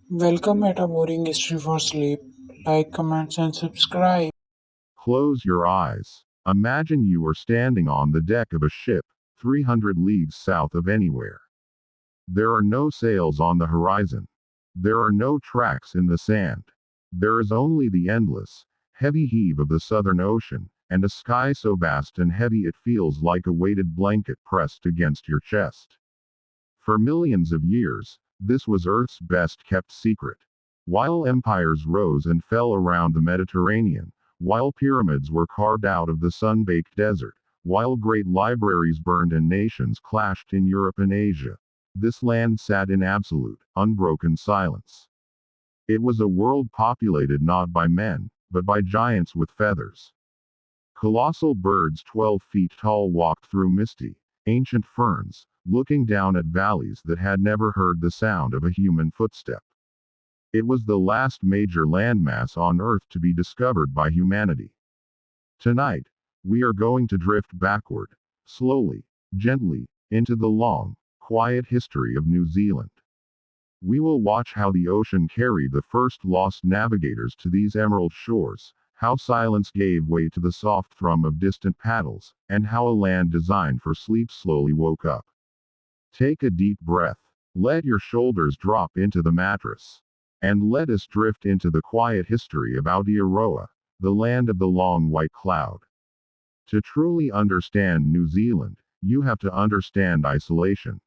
Welcome at a boring history for sleep. Like, comments, and subscribe. Close your eyes. Imagine you are standing on the deck of a ship, 300 leagues south of anywhere. There are no sails on the horizon. There are no tracks in the sand. There is only the endless, heavy heave of the Southern Ocean, and a sky so vast and heavy it feels like a weighted blanket pressed against your chest. For millions of years, this was Earth's best kept secret. While empires rose and fell around the Mediterranean, while pyramids were carved out of the sun-baked desert, while great libraries burned and nations clashed in Europe and Asia, this land sat in absolute, unbroken silence. It was a world populated not by men, but by giants with feathers. Colossal birds 12 feet tall walked through misty, ancient ferns, looking down at valleys that had never heard the sound of a human footstep. It was the last major landmass on Earth to be discovered by humanity. Tonight, we are going to drift backward, slowly, gently, into the long, quiet history of New Zealand. We will watch how the ocean carried the first lost navigators to these emerald shores, how silence gave way to the soft thrum of distant paddles, and how a land designed for sleep slowly woke up. Take a deep breath. Let your shoulders drop into the mattress. And let us drift into the quiet history of Aotearoa, the land of the long white cloud. To truly understand New Zealand, you have to understand isolation.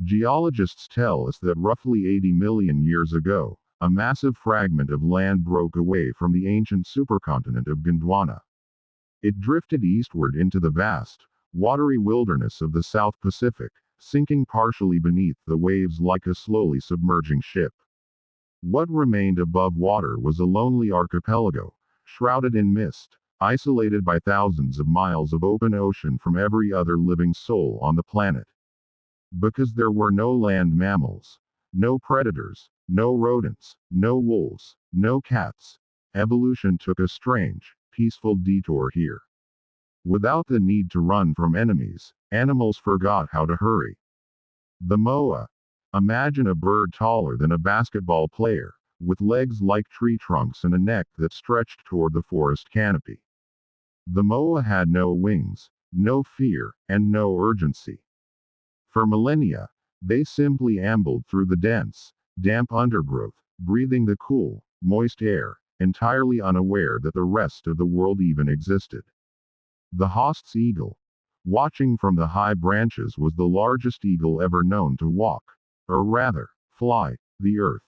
Geologists tell us that roughly 80 million years ago, a massive fragment of land broke away from the ancient supercontinent of Gondwana. It drifted eastward into the vast, watery wilderness of the South Pacific, sinking partially beneath the waves like a slowly submerging ship. What remained above water was a lonely archipelago, shrouded in mist, isolated by thousands of miles of open ocean from every other living soul on the planet. Because there were no land mammals, no predators, no rodents, no wolves, no cats, evolution took a strange, peaceful detour here. Without the need to run from enemies, animals forgot how to hurry. The moa. Imagine a bird taller than a basketball player, with legs like tree trunks and a neck that stretched toward the forest canopy. The moa had no wings, no fear, and no urgency. For millennia, they simply ambled through the dense, damp undergrowth, breathing the cool, moist air, entirely unaware that the rest of the world even existed. The Host's eagle, watching from the high branches, was the largest eagle ever known to walk, or rather, fly, the earth.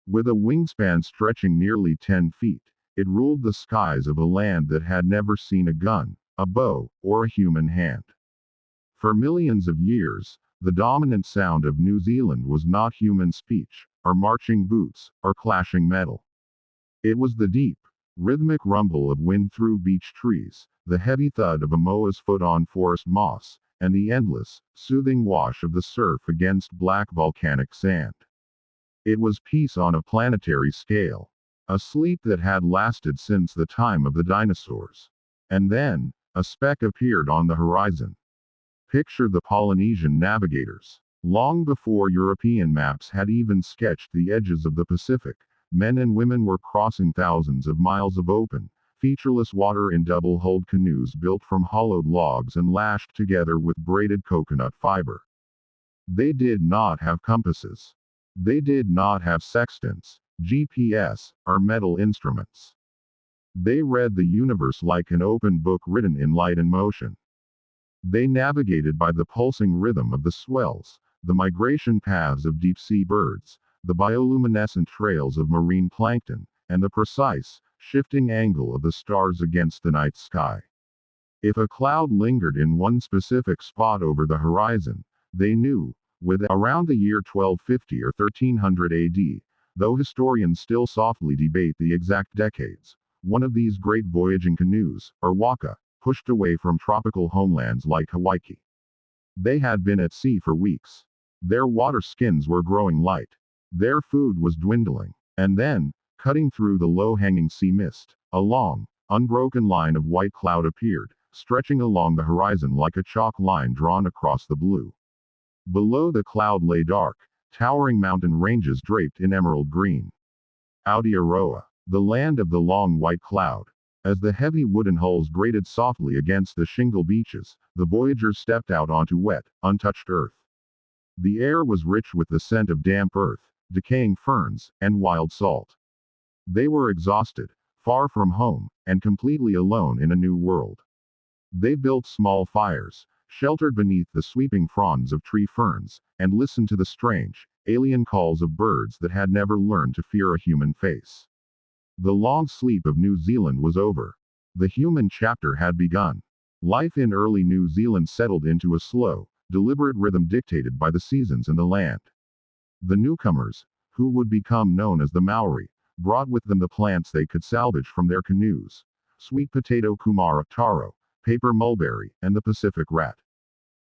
With a wingspan stretching nearly 10 feet, it ruled the skies of a land that had never seen a gun, a bow, or a human hand. For millions of years, the dominant sound of New Zealand was not human speech, or marching boots, or clashing metal. It was the deep, rhythmic rumble of wind through beech trees, the heavy thud of a moa's foot on forest moss, and the endless, soothing wash of the surf against black volcanic sand. It was peace on a planetary scale. A sleep that had lasted since the time of the dinosaurs. And then, a speck appeared on the horizon. Picture the Polynesian navigators. Long before European maps had even sketched the edges of the Pacific, men and women were crossing thousands of miles of open, featureless water in double-hulled canoes built from hollowed logs and lashed together with braided coconut fiber. They did not have compasses. They did not have sextants, GPS, or metal instruments. They read the universe like an open book written in light and motion. They navigated by the pulsing rhythm of the swells, the migration paths of deep-sea birds, the bioluminescent trails of marine plankton, and the precise, shifting angle of the stars against the night sky. If a cloud lingered in one specific spot over the horizon, they knew, with around the year 1250 or 1300 AD, though historians still softly debate the exact decades, one of these great voyaging canoes, or waka, pushed away from tropical homelands like Hawaii. They had been at sea for weeks. Their water skins were growing light. Their food was dwindling. And then, cutting through the low-hanging sea mist, a long, unbroken line of white cloud appeared, stretching along the horizon like a chalk line drawn across the blue. Below the cloud lay dark, towering mountain ranges draped in emerald green. Aotearoa, the land of the long white cloud. As the heavy wooden hulls grated softly against the shingle beaches, the voyagers stepped out onto wet, untouched earth. The air was rich with the scent of damp earth, decaying ferns, and wild salt. They were exhausted, far from home, and completely alone in a new world. They built small fires, sheltered beneath the sweeping fronds of tree ferns, and listened to the strange, alien calls of birds that had never learned to fear a human face. The long sleep of New Zealand was over. The human chapter had begun. Life in early New Zealand settled into a slow, deliberate rhythm dictated by the seasons and the land. The newcomers, who would become known as the Maori, brought with them the plants they could salvage from their canoes: sweet potato kumara taro, paper mulberry, and the Pacific rat.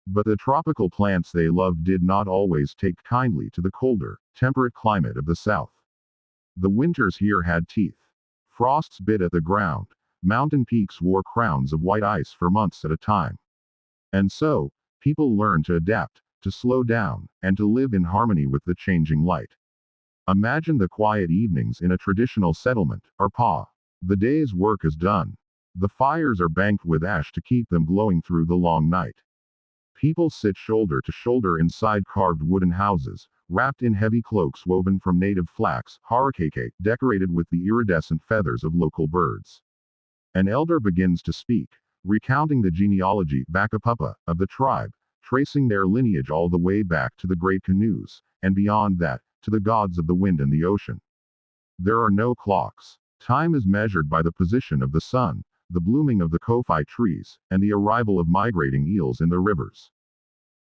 But the tropical plants they loved did not always take kindly to the colder, temperate climate of the south. The winters here had teeth. Frosts bit at the ground. Mountain peaks wore crowns of white ice for months at a time. And so, people learned to adapt, to slow down, and to live in harmony with the changing light. Imagine the quiet evenings in a traditional settlement, or pa. The day's work is done. The fires are banked with ash to keep them glowing through the long night. People sit shoulder to shoulder inside carved wooden houses, wrapped in heavy cloaks woven from native flax, harakeke, decorated with the iridescent feathers of local birds. An elder begins to speak, recounting the genealogy, Bakapapa, of the tribe, tracing their lineage all the way back to the great canoes, and beyond that, to the gods of the wind and the ocean. There are no clocks. Time is measured by the position of the sun, the blooming of the kofi trees, and the arrival of migrating eels in the rivers.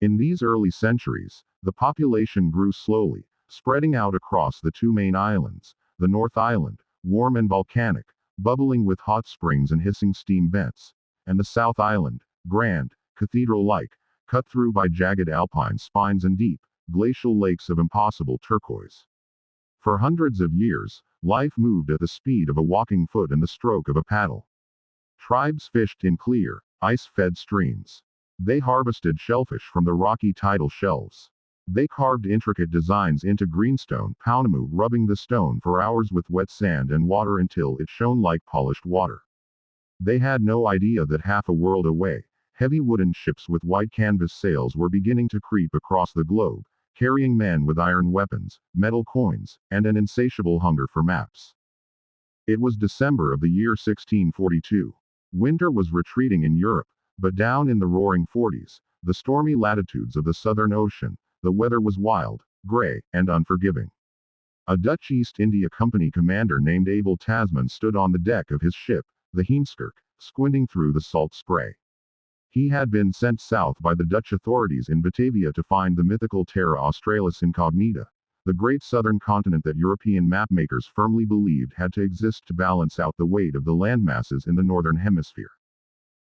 In these early centuries, the population grew slowly, spreading out across the two main islands: the North Island, warm and volcanic, bubbling with hot springs and hissing steam vents, and the South Island, grand, cathedral-like, cut through by jagged alpine spines and deep, glacial lakes of impossible turquoise. For hundreds of years, life moved at the speed of a walking foot and the stroke of a paddle. Tribes fished in clear, ice-fed streams. They harvested shellfish from the rocky tidal shelves. They carved intricate designs into greenstone pounamu, rubbing the stone for hours with wet sand and water until it shone like polished water. They had no idea that half a world away, heavy wooden ships with white canvas sails were beginning to creep across the globe, carrying men with iron weapons, metal coins, and an insatiable hunger for maps. It was December of the year 1642. Winter was retreating in Europe, but down in the roaring 40s, the stormy latitudes of the Southern Ocean, the weather was wild, gray, and unforgiving. A Dutch East India Company commander named Abel Tasman stood on the deck of his ship, the Heemskerk, squinting through the salt spray. He had been sent south by the Dutch authorities in Batavia to find the mythical Terra Australis Incognita, the great southern continent that European mapmakers firmly believed had to exist to balance out the weight of the landmasses in the northern hemisphere.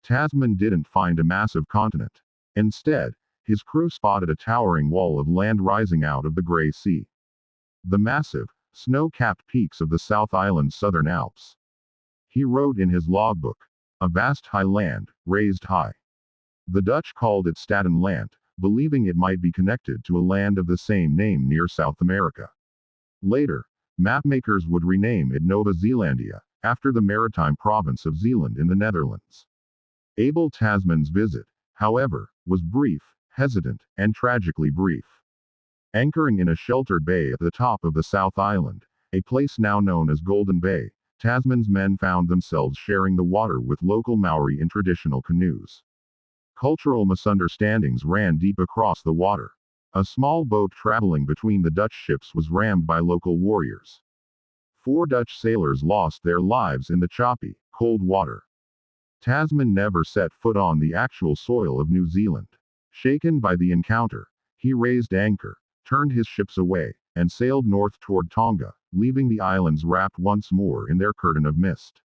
Tasman didn't find a massive continent. Instead, his crew spotted a towering wall of land rising out of the gray sea. The massive, snow-capped peaks of the South Island's southern Alps. He wrote in his logbook, "A vast high land, raised high." The Dutch called it Staten Land, believing it might be connected to a land of the same name near South America. Later, mapmakers would rename it Nova Zealandia, after the maritime province of Zeeland in the Netherlands. Abel Tasman's visit, however, was brief, hesitant, and tragically brief. Anchoring in a sheltered bay at the top of the South Island, a place now known as Golden Bay, Tasman's men found themselves sharing the water with local Maori in traditional canoes. Cultural misunderstandings ran deep across the water. A small boat traveling between the Dutch ships was rammed by local warriors. 4 Dutch sailors lost their lives in the choppy, cold water. Tasman never set foot on the actual soil of New Zealand. Shaken by the encounter, he raised anchor, turned his ships away, and sailed north toward Tonga, leaving the islands wrapped once more in their curtain of mist.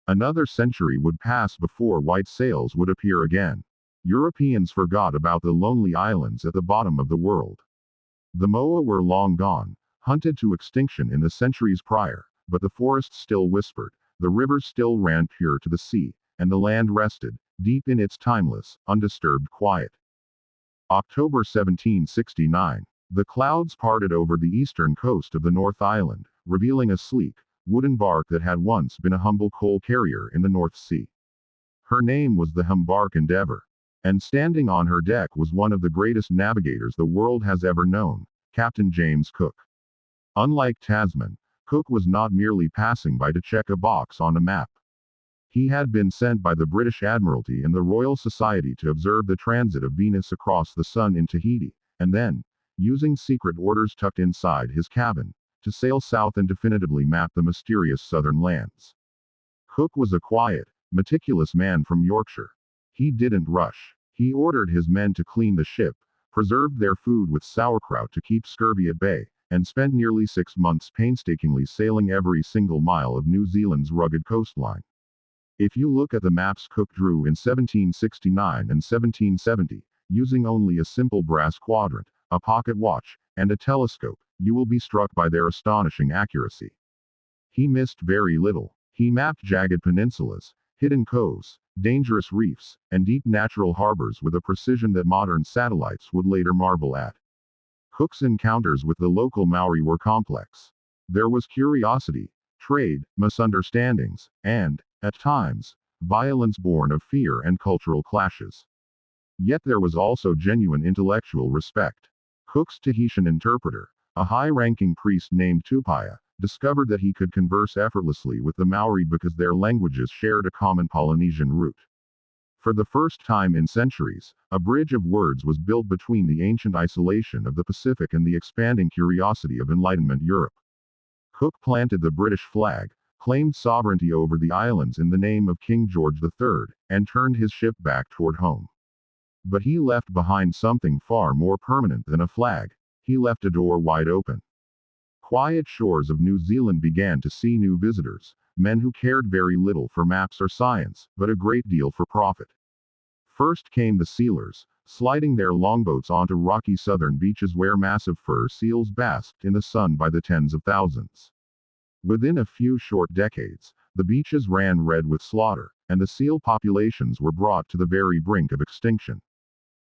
Another century would pass before white sails would appear again. Europeans forgot about the lonely islands at the bottom of the world. The moa were long gone, hunted to extinction in the centuries prior, but the forests still whispered, the rivers still ran pure to the sea, and the land rested, deep in its timeless, undisturbed quiet. October 1769. The clouds parted over the eastern coast of the North Island, revealing a sleek, wooden bark that had once been a humble coal carrier in the North Sea. Her name was the Humbark Endeavour, and standing on her deck was one of the greatest navigators the world has ever known, Captain James Cook. Unlike Tasman, Cook was not merely passing by to check a box on a map. He had been sent by the British Admiralty and the Royal Society to observe the transit of Venus across the Sun in Tahiti, and then, using secret orders tucked inside his cabin, to sail south and definitively map the mysterious southern lands. Cook was a quiet, meticulous man from Yorkshire. He didn't rush. He ordered his men to clean the ship, preserved their food with sauerkraut to keep scurvy at bay, and spent nearly 6 months painstakingly sailing every single mile of New Zealand's rugged coastline. If you look at the maps Cook drew in 1769 and 1770, using only a simple brass quadrant, a pocket watch, and a telescope, you will be struck by their astonishing accuracy. He missed very little. He mapped jagged peninsulas, hidden coves, dangerous reefs, and deep natural harbors with a precision that modern satellites would later marvel at. Cook's encounters with the local Maori were complex. There was curiosity, trade, misunderstandings, and, at times, violence born of fear and cultural clashes. Yet there was also genuine intellectual respect. Cook's Tahitian interpreter, a high-ranking priest named Tupaya, discovered that he could converse effortlessly with the Maori because their languages shared a common Polynesian root. For the first time in centuries, a bridge of words was built between the ancient isolation of the Pacific and the expanding curiosity of Enlightenment Europe. Cook planted the British flag, claimed sovereignty over the islands in the name of King George III, and turned his ship back toward home. But he left behind something far more permanent than a flag. He left a door wide open. Quiet shores of New Zealand began to see new visitors, men who cared very little for maps or science, but a great deal for profit. First came the sealers, sliding their longboats onto rocky southern beaches where massive fur seals basked in the sun by the tens of thousands. Within a few short decades, the beaches ran red with slaughter, and the seal populations were brought to the very brink of extinction.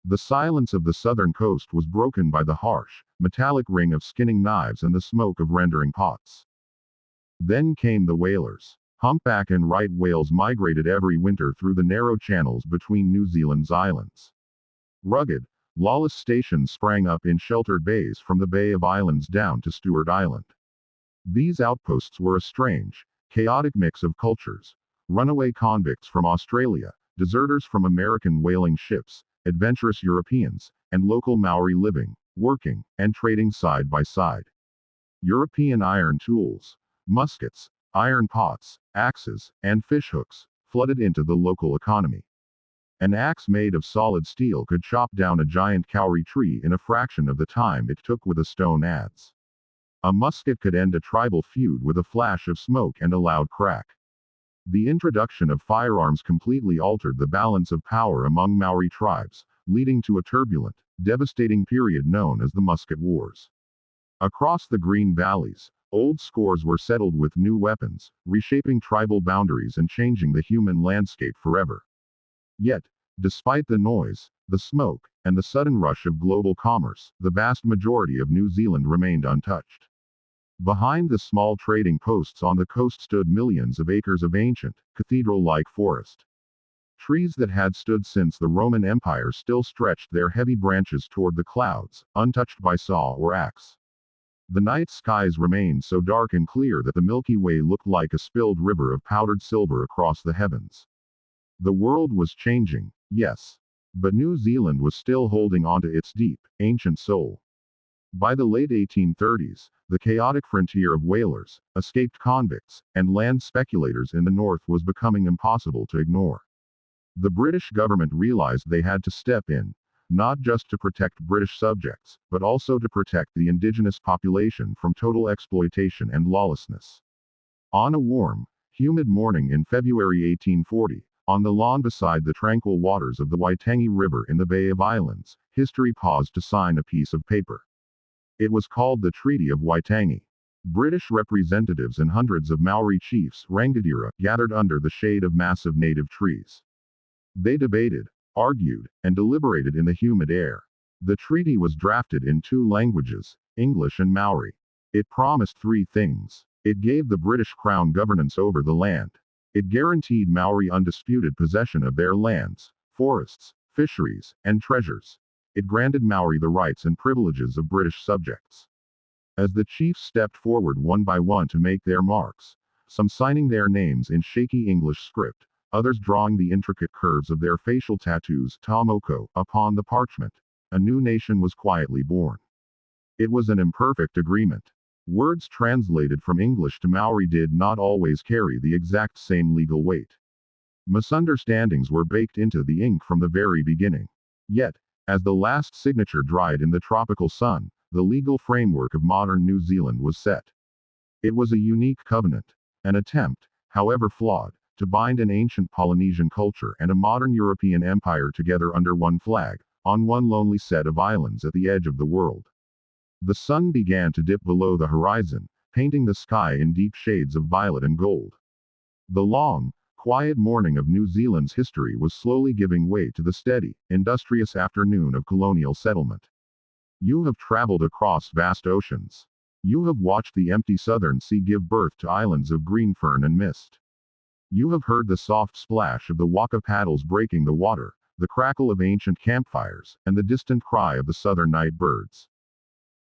The silence of the southern coast was broken by the harsh, metallic ring of skinning knives and the smoke of rendering pots. Then came the whalers. Humpback and right whales migrated every winter through the narrow channels between New Zealand's islands. Rugged, lawless stations sprang up in sheltered bays from the Bay of Islands down to Stewart Island. These outposts were a strange, chaotic mix of cultures: runaway convicts from Australia, deserters from American whaling ships, adventurous Europeans, and local Maori living, working, and trading side by side. European iron tools, muskets, iron pots, axes, and fishhooks flooded into the local economy. An axe made of solid steel could chop down a giant kauri tree in a fraction of the time it took with a stone adze. A musket could end a tribal feud with a flash of smoke and a loud crack. The introduction of firearms completely altered the balance of power among Maori tribes, leading to a turbulent, devastating period known as the Musket Wars. Across the Green Valleys, old scores were settled with new weapons, reshaping tribal boundaries and changing the human landscape forever. Yet, despite the noise, the smoke, and the sudden rush of global commerce, the vast majority of New Zealand remained untouched. Behind the small trading posts on the coast stood millions of acres of ancient, cathedral-like forest. Trees that had stood since the Roman Empire still stretched their heavy branches toward the clouds, untouched by saw or axe. The night skies remained so dark and clear that the Milky Way looked like a spilled river of powdered silver across the heavens. The world was changing, yes. But New Zealand was still holding onto its deep, ancient soul. By the late 1830s, the chaotic frontier of whalers, escaped convicts, and land speculators in the north was becoming impossible to ignore. The British government realized they had to step in, not just to protect British subjects, but also to protect the indigenous population from total exploitation and lawlessness. On a warm, humid morning in February 1840, on the lawn beside the tranquil waters of the Waitangi River in the Bay of Islands, history paused to sign a piece of paper. It was called the Treaty of Waitangi. British representatives and hundreds of Maori chiefs, Rangatira, gathered under the shade of massive native trees. They debated, argued, and deliberated in the humid air. The treaty was drafted in two languages, English and Maori. It promised three things. It gave the British Crown governance over the land. It guaranteed Maori undisputed possession of their lands, forests, fisheries, and treasures. It granted Maori the rights and privileges of British subjects. As the chiefs stepped forward one by one to make their marks, some signing their names in shaky English script, others drawing the intricate curves of their facial tattoos tamoko upon the parchment, a new nation was quietly born. It was an imperfect agreement. Words translated from English to Maori did not always carry the exact same legal weight. Misunderstandings were baked into the ink from the very beginning. Yet, as the last signature dried in the tropical sun, the legal framework of modern New Zealand was set. It was a unique covenant, an attempt, however flawed, to bind an ancient Polynesian culture and a modern European empire together under one flag, on one lonely set of islands at the edge of the world. The sun began to dip below the horizon, painting the sky in deep shades of violet and gold. The long, quiet morning of New Zealand's history was slowly giving way to the steady, industrious afternoon of colonial settlement. You have traveled across vast oceans. You have watched the empty southern sea give birth to islands of green fern and mist. You have heard the soft splash of the waka paddles breaking the water, the crackle of ancient campfires, and the distant cry of the southern night birds.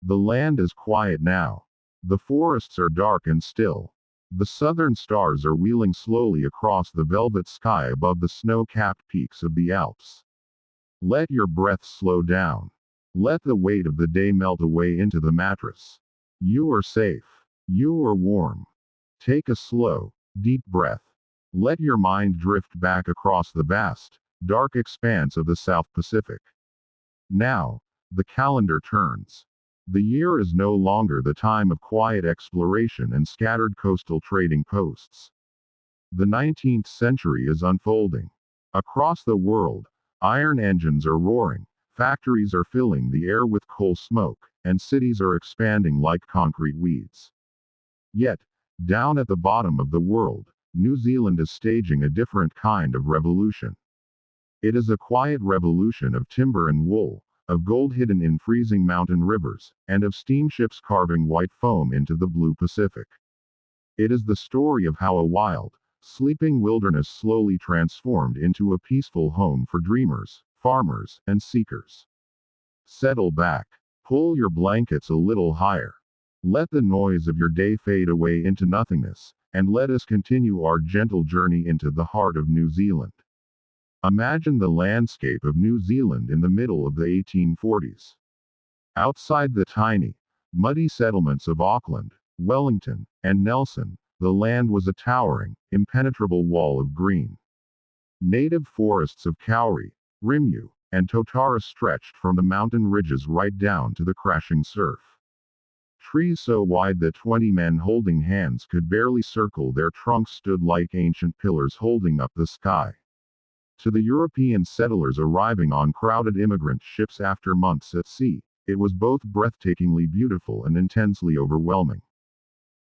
The land is quiet now. The forests are dark and still. The southern stars are wheeling slowly across the velvet sky above the snow-capped peaks of the Alps. Let your breath slow down. Let the weight of the day melt away into the mattress. You are safe. You are warm. Take a slow, deep breath. Let your mind drift back across the vast, dark expanse of the South Pacific. Now, the calendar turns. The year is no longer the time of quiet exploration and scattered coastal trading posts. The 19th century is unfolding. Across the world, iron engines are roaring, factories are filling the air with coal smoke, and cities are expanding like concrete weeds. Yet, down at the bottom of the world, New Zealand is staging a different kind of revolution. It is a quiet revolution of timber and wool, of gold hidden in freezing mountain rivers, and of steamships carving white foam into the blue Pacific. It is the story of how a wild, sleeping wilderness slowly transformed into a peaceful home for dreamers, farmers, and seekers. Settle back. Pull your blankets a little higher. Let the noise of your day fade away into nothingness, and let us continue our gentle journey into the heart of New Zealand. Imagine the landscape of New Zealand in the middle of the 1840s. Outside the tiny, muddy settlements of Auckland, Wellington, and Nelson, the land was a towering, impenetrable wall of green. Native forests of kauri, rimu, and totara stretched from the mountain ridges right down to the crashing surf. Trees so wide that 20 men holding hands could barely circle their trunks stood like ancient pillars holding up the sky. To the European settlers arriving on crowded immigrant ships after months at sea, it was both breathtakingly beautiful and intensely overwhelming.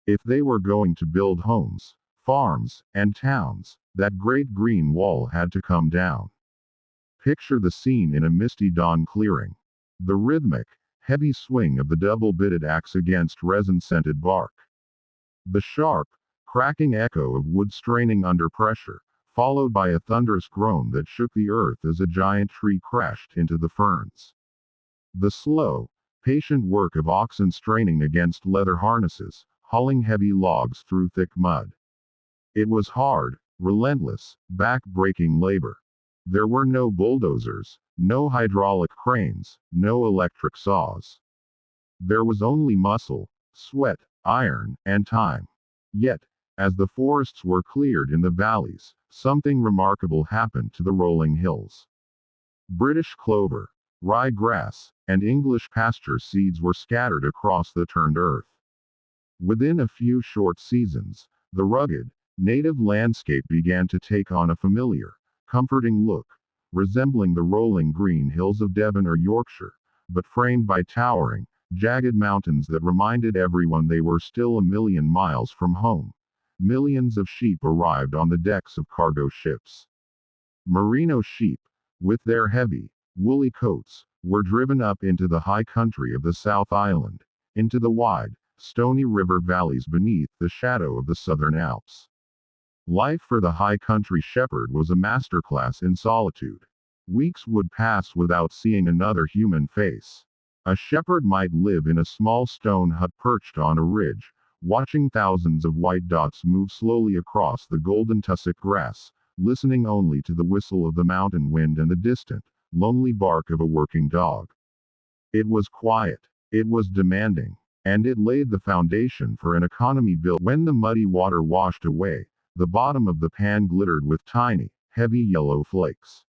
If they were going to build homes, farms, and towns, that great green wall had to come down. Picture the scene in a misty dawn clearing. The rhythmic, heavy swing of the double-bitted axe against resin-scented bark. The sharp, cracking echo of wood straining under pressure, followed by a thunderous groan that shook the earth as a giant tree crashed into the ferns. The slow, patient work of oxen straining against leather harnesses, hauling heavy logs through thick mud. It was hard, relentless, back-breaking labor. There were no bulldozers, no hydraulic cranes, no electric saws. There was only muscle, sweat, iron, and time. Yet, as the forests were cleared in the valleys, something remarkable happened to the rolling hills. British clover, rye grass, and English pasture seeds were scattered across the turned earth. Within a few short seasons, the rugged, native landscape began to take on a familiar, comforting look, resembling the rolling green hills of Devon or Yorkshire, but framed by towering, jagged mountains that reminded everyone they were still a million miles from home. Millions of sheep arrived on the decks of cargo ships. Merino sheep, with their heavy, woolly coats, were driven up into the high country of the South Island, into the wide, stony river valleys beneath the shadow of the southern Alps. Life for the high country shepherd was a masterclass in solitude. Weeks would pass without seeing another human face. A shepherd might live in a small stone hut perched on a ridge, watching thousands of white dots move slowly across the golden tussock grass, listening only to the whistle of the mountain wind and the distant, lonely bark of a working dog. It was quiet. It was demanding. And it laid the foundation for an economy built. When the muddy water washed away, the bottom of the pan glittered with tiny, heavy yellow flakes.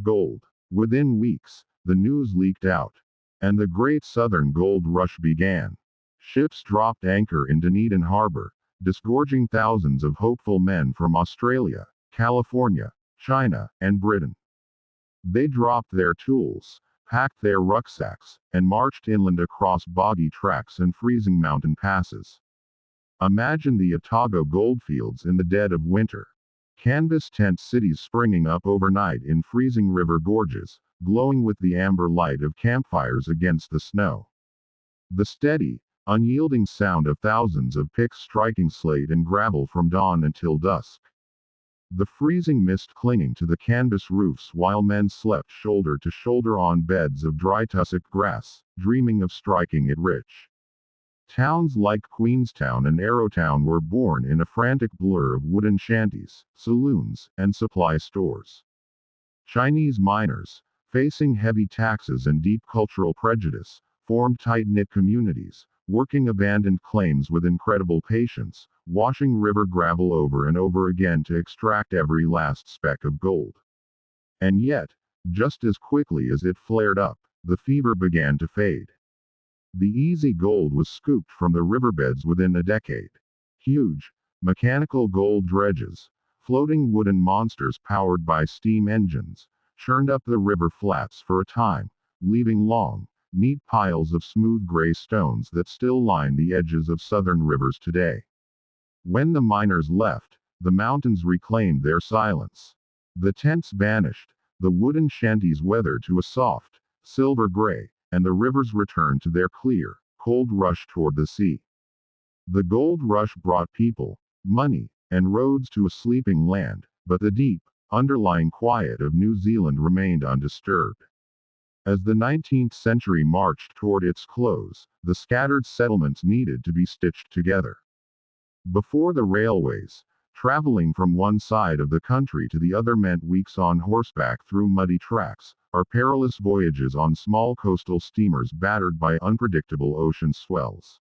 Gold. Within weeks, the news leaked out. And the great southern gold rush began. Ships dropped anchor in Dunedin Harbor, disgorging thousands of hopeful men from Australia, California, China, and Britain. They dropped their tools, packed their rucksacks, and marched inland across boggy tracks and freezing mountain passes. Imagine the Otago goldfields in the dead of winter. Canvas tent cities springing up overnight in freezing river gorges, glowing with the amber light of campfires against the snow. The steady, unyielding sound of thousands of picks striking slate and gravel from dawn until dusk. The freezing mist clinging to the canvas roofs while men slept shoulder to shoulder on beds of dry tussock grass, dreaming of striking it rich. Towns like Queenstown and Aotearoa were born in a frantic blur of wooden shanties, saloons, and supply stores. Chinese miners, facing heavy taxes and deep cultural prejudice, formed tight-knit communities, working abandoned claims with incredible patience, washing river gravel over and over again to extract every last speck of gold. And yet, just as quickly as it flared up, the fever began to fade. The easy gold was scooped from the riverbeds within a decade. Huge, mechanical gold dredges, floating wooden monsters powered by steam engines, churned up the river flats for a time, leaving long, neat piles of smooth gray stones that still line the edges of southern rivers today. When the miners left, the mountains reclaimed their silence. The tents vanished, the wooden shanties weathered to a soft, silver gray, and the rivers returned to their clear, cold rush toward the sea. The gold rush brought people, money, and roads to a sleeping land, but the deep, underlying quiet of New Zealand remained undisturbed. As the 19th century marched toward its close, the scattered settlements needed to be stitched together. Before the railways, traveling from one side of the country to the other meant weeks on horseback through muddy tracks, or perilous voyages on small coastal steamers battered by unpredictable ocean swells.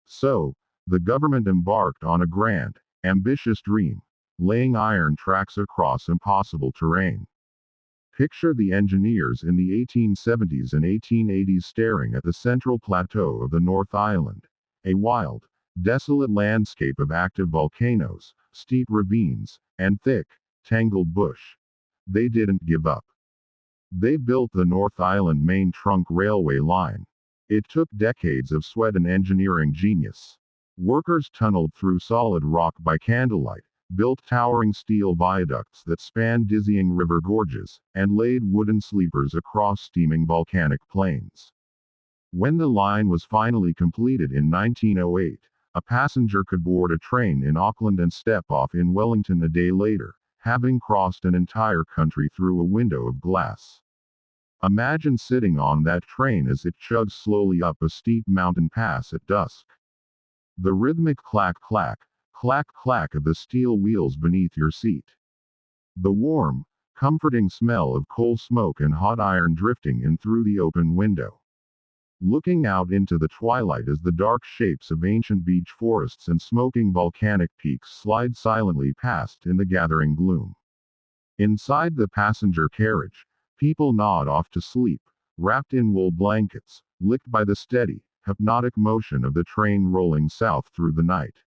So, the government embarked on a grand, ambitious dream, laying iron tracks across impossible terrain. Picture the engineers in the 1870s and 1880s staring at the central plateau of the North Island, a wild, desolate landscape of active volcanoes, steep ravines, and thick, tangled bush. They didn't give up. They built the North Island main trunk railway line. It took decades of sweat and engineering genius. Workers tunneled through solid rock by candlelight, built towering steel viaducts that spanned dizzying river gorges, and laid wooden sleepers across steaming volcanic plains. When the line was finally completed in 1908, a passenger could board a train in Auckland and step off in Wellington a day later, having crossed an entire country through a window of glass. Imagine sitting on that train as it chugs slowly up a steep mountain pass at dusk. The rhythmic clack clack, clack clack of the steel wheels beneath your seat. The warm, comforting smell of coal smoke and hot iron drifting in through the open window. Looking out into the twilight as the dark shapes of ancient beech forests and smoking volcanic peaks slide silently past in the gathering gloom. Inside the passenger carriage, people nod off to sleep, wrapped in wool blankets, licked by the steady, hypnotic motion of the train rolling south through the night.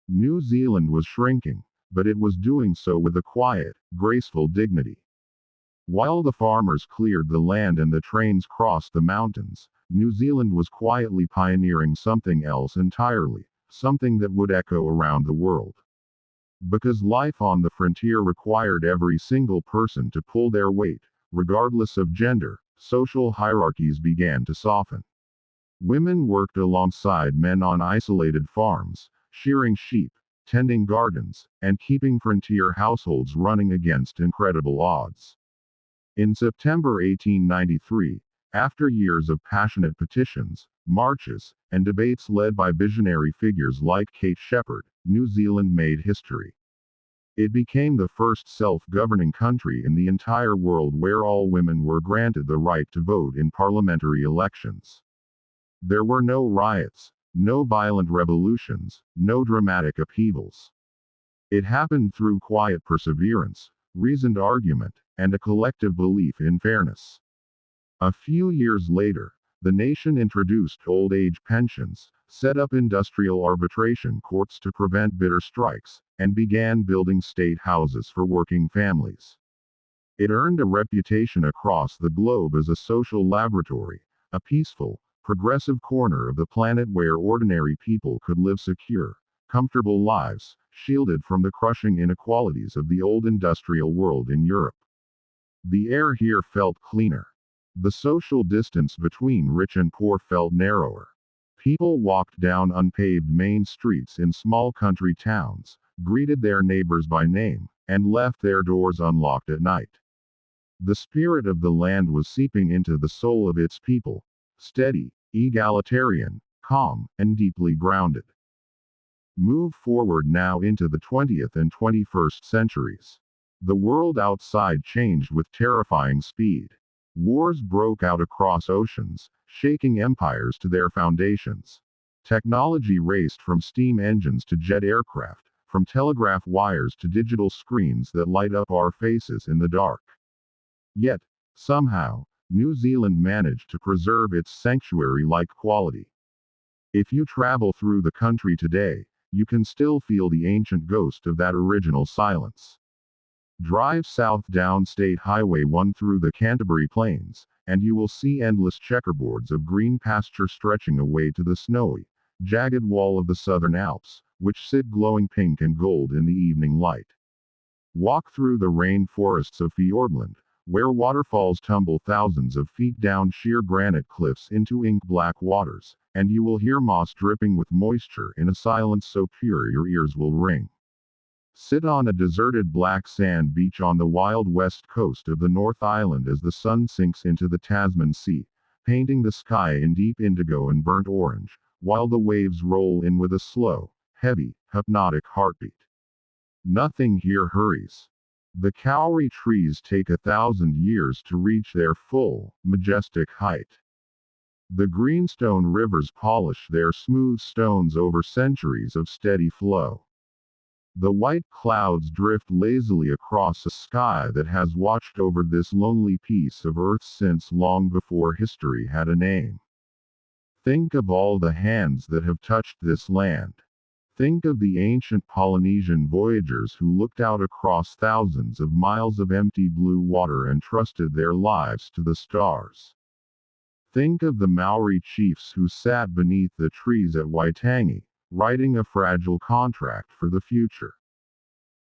New Zealand was shrinking, but it was doing so with a quiet, graceful dignity. While the farmers cleared the land and the trains crossed the mountains, New Zealand was quietly pioneering something else entirely, something that would echo around the world. Because life on the frontier required every single person to pull their weight, regardless of gender, social hierarchies began to soften. Women worked alongside men on isolated farms, shearing sheep, tending gardens, and keeping frontier households running against incredible odds. In September 1893, after years of passionate petitions, marches, and debates led by visionary figures like Kate Shepherd, New Zealand made history. It became the first self governing country in the entire world where all women were granted the right to vote in parliamentary elections. There were no riots, no violent revolutions, no dramatic upheavals. It happened through quiet perseverance, reasoned argument, and a collective belief in fairness. A few years later, the nation introduced old age pensions, set up industrial arbitration courts to prevent bitter strikes, and began building state houses for working families. It earned a reputation across the globe as a social laboratory, a peaceful, progressive corner of the planet where ordinary people could live secure, comfortable lives, shielded from the crushing inequalities of the old industrial world in Europe. The air here felt cleaner. The social distance between rich and poor felt narrower. People walked down unpaved main streets in small country towns, greeted their neighbors by name, and left their doors unlocked at night. The spirit of the land was seeping into the soul of its people, steady, egalitarian, calm, and deeply grounded. Move forward now into the 20th and 21st centuries. The world outside changed with terrifying speed. Wars broke out across oceans, shaking empires to their foundations. Technology raced from steam engines to jet aircraft, from telegraph wires to digital screens that light up our faces in the dark. Yet, somehow, New Zealand managed to preserve its sanctuary like quality. If you travel through the country today, you can still feel the ancient ghost of that original silence. Drive south down State Highway 1 through the Canterbury Plains, and you will see endless checkerboards of green pasture stretching away to the snowy, jagged wall of the Southern Alps, which sit glowing pink and gold in the evening light. Walk through the rainforests of Fiordland, where waterfalls tumble thousands of feet down sheer granite cliffs into ink-black waters, and you will hear moss dripping with moisture in a silence so pure your ears will ring. Sit on a deserted black sand beach on the wild west coast of the North Island as the sun sinks into the Tasman Sea, painting the sky in deep indigo and burnt orange, while the waves roll in with a slow, heavy, hypnotic heartbeat. Nothing here hurries. The kauri trees take 1,000 years to reach their full, majestic height. The greenstone rivers polish their smooth stones over centuries of steady flow. The white clouds drift lazily across a sky that has watched over this lonely piece of earth since long before history had a name. Think of all the hands that have touched this land. Think of the ancient Polynesian voyagers who looked out across thousands of miles of empty blue water and trusted their lives to the stars. Think of the Maori chiefs who sat beneath the trees at Waitangi, writing a fragile contract for the future.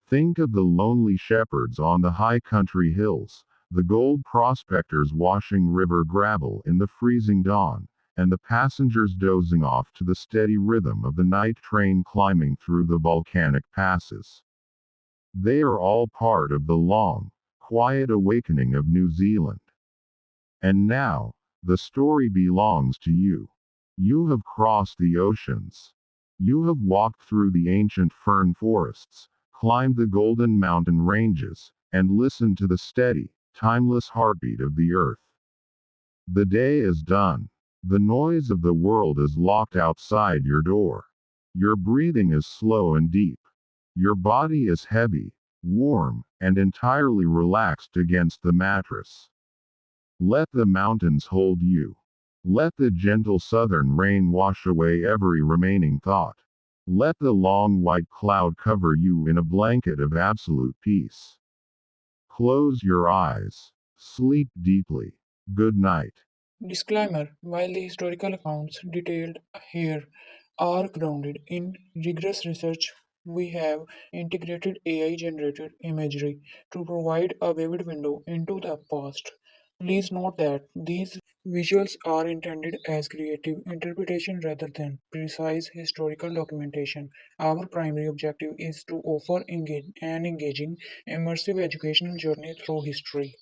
Think of the lonely shepherds on the high country hills, the gold prospectors washing river gravel in the freezing dawn, and the passengers dozing off to the steady rhythm of the night train climbing through the volcanic passes. They are all part of the long, quiet awakening of New Zealand. And now, the story belongs to you. You have crossed the oceans. You have walked through the ancient fern forests, climbed the golden mountain ranges, and listened to the steady, timeless heartbeat of the earth. The day is done. The noise of the world is locked outside your door. Your breathing is slow and deep. Your body is heavy, warm, and entirely relaxed against the mattress. Let the mountains hold you. Let the gentle southern rain wash away every remaining thought. Let the long white cloud cover you in a blanket of absolute peace. Close your eyes. Sleep deeply. Good night. Disclaimer: while the historical accounts detailed here are grounded in rigorous research, we have integrated AI generated imagery to provide a vivid window into the past. Please note that these visuals are intended as creative interpretation rather than precise historical documentation. Our primary objective is to offer an engaging, immersive educational journey through history.